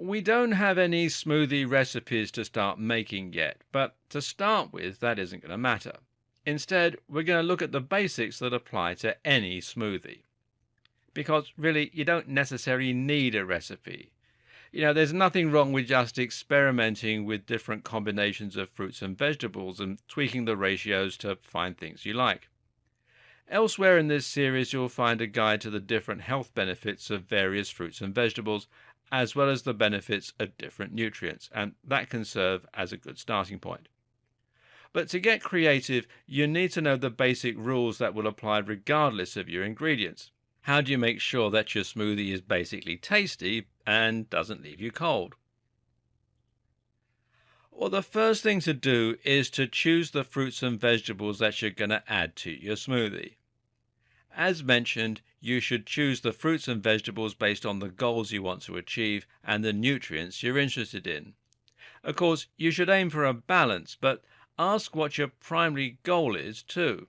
We don't have any smoothie recipes to start making yet, but to start with, that isn't going to matter. Instead, we're going to look at the basics that apply to any smoothie. Because really, you don't necessarily need a recipe. There's nothing wrong with just experimenting with different combinations of fruits and vegetables and tweaking the ratios to find things you like. Elsewhere in this series, you'll find a guide to the different health benefits of various fruits and vegetables, as well as the benefits of different nutrients, and that can serve as a good starting point. But to get creative, you need to know the basic rules that will apply regardless of your ingredients. How do you make sure that your smoothie is basically tasty and doesn't leave you cold? Well, the first thing to do is to choose the fruits and vegetables that you're going to add to your smoothie. As mentioned, you should choose the fruits and vegetables based on the goals you want to achieve and the nutrients you're interested in. Of course, you should aim for a balance, but ask what your primary goal is too.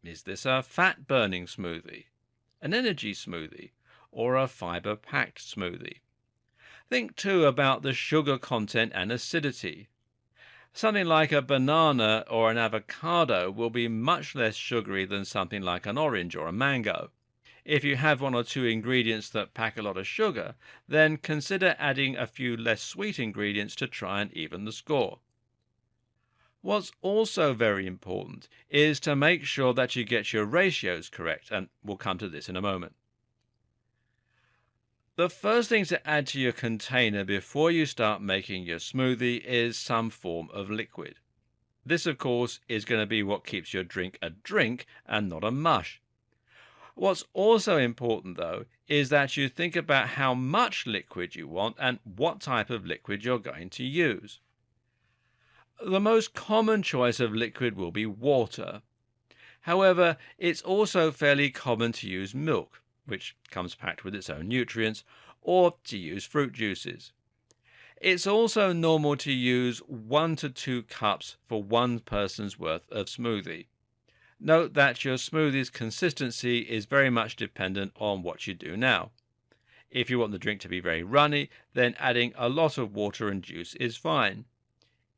Is this a fat-burning smoothie, an energy smoothie, or a fiber-packed smoothie? Think too about the sugar content and acidity. Something like a banana or an avocado will be much less sugary than something like an orange or a mango. If you have one or two ingredients that pack a lot of sugar, then consider adding a few less sweet ingredients to try and even the score. What's also very important is to make sure that you get your ratios correct, and we'll come to this in a moment. The first thing to add to your container before you start making your smoothie is some form of liquid. This, of course, is going to be what keeps your drink a drink and not a mush. What's also important, though, is that you think about how much liquid you want and what type of liquid you're going to use. The most common choice of liquid will be water. However, it's also fairly common to use milk, which comes packed with its own nutrients, or to use fruit juices. It's also normal to use 1 to 2 cups for one person's worth of smoothie. Note that your smoothie's consistency is very much dependent on what you do now. If you want the drink to be very runny, then adding a lot of water and juice is fine.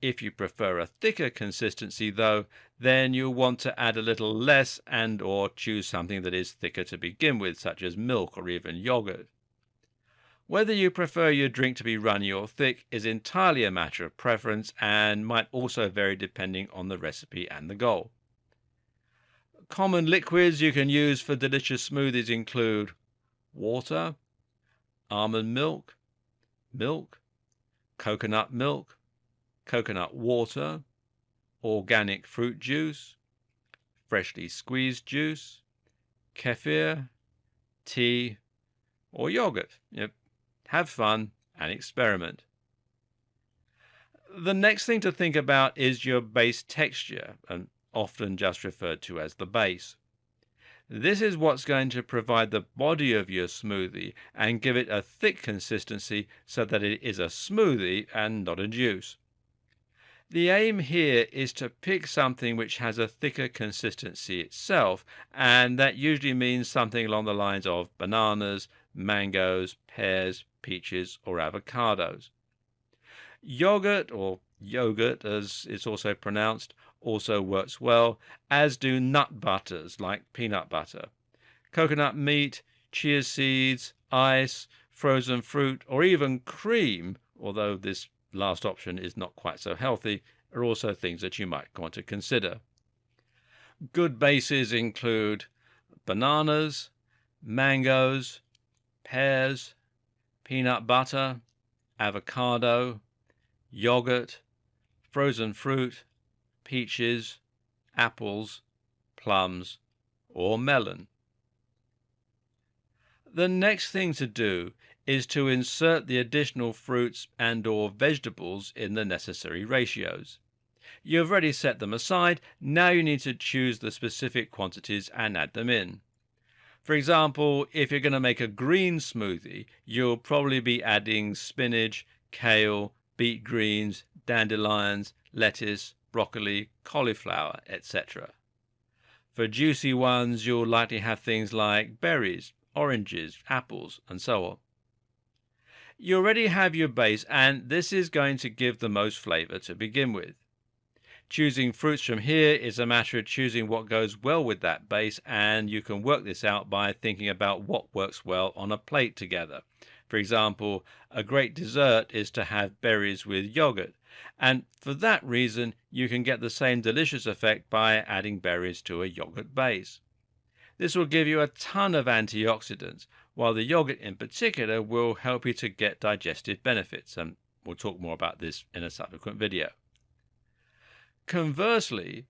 If you prefer a thicker consistency, though, then you'll want to add a little less and or choose something that is thicker to begin with, such as milk or even yogurt. Whether you prefer your drink to be runny or thick is entirely a matter of preference and might also vary depending on the recipe and the goal. Common liquids you can use for delicious smoothies include water, almond milk, coconut milk, coconut water, organic fruit juice, freshly squeezed juice, kefir, tea, or yogurt. Have fun and experiment. The next thing to think about is your base texture, and often just referred to as the base. This is what's going to provide the body of your smoothie and give it a thick consistency so that it is a smoothie and not a juice. The aim here is to pick something which has a thicker consistency itself, and that usually means something along the lines of bananas, mangoes, pears, peaches, or avocados. Yogurt, or yogurt as it's also pronounced, also works well, as do nut butters like peanut butter. Coconut meat, chia seeds, ice, frozen fruit, or even cream, although this last option is not quite so healthy, are also things that you might want to consider. Good bases include bananas, mangoes, pears, peanut butter, avocado, yogurt, frozen fruit, peaches, apples, plums, or melon. The next thing to do is to insert the additional fruits and or vegetables in the necessary ratios. You've already set them aside, now you need to choose the specific quantities and add them in. For example, if you're going to make a green smoothie, you'll probably be adding spinach, kale, beet greens, dandelions, lettuce, broccoli, cauliflower, etc. For juicy ones, you'll likely have things like berries, oranges, apples, and so on. You already have your base, and this is going to give the most flavor to begin with. Choosing fruits from here is a matter of choosing what goes well with that base, and you can work this out by thinking about what works well on a plate together. For example, a great dessert is to have berries with yogurt, and for that reason you can get the same delicious effect by adding berries to a yogurt base. This will give you a ton of antioxidants, while the yogurt in particular will help you to get digestive benefits, and we'll talk more about this in a subsequent video. Conversely,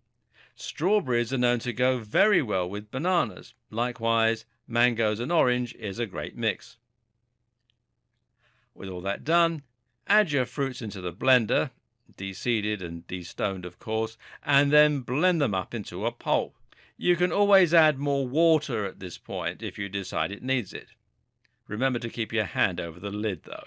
strawberries are known to go very well with bananas. Likewise, mangoes and orange is a great mix. With all that done, add your fruits into the blender, de-seeded and de-stoned of course, and then blend them up into a pulp. You can always add more water at this point if you decide it needs it. Remember to keep your hand over the lid though.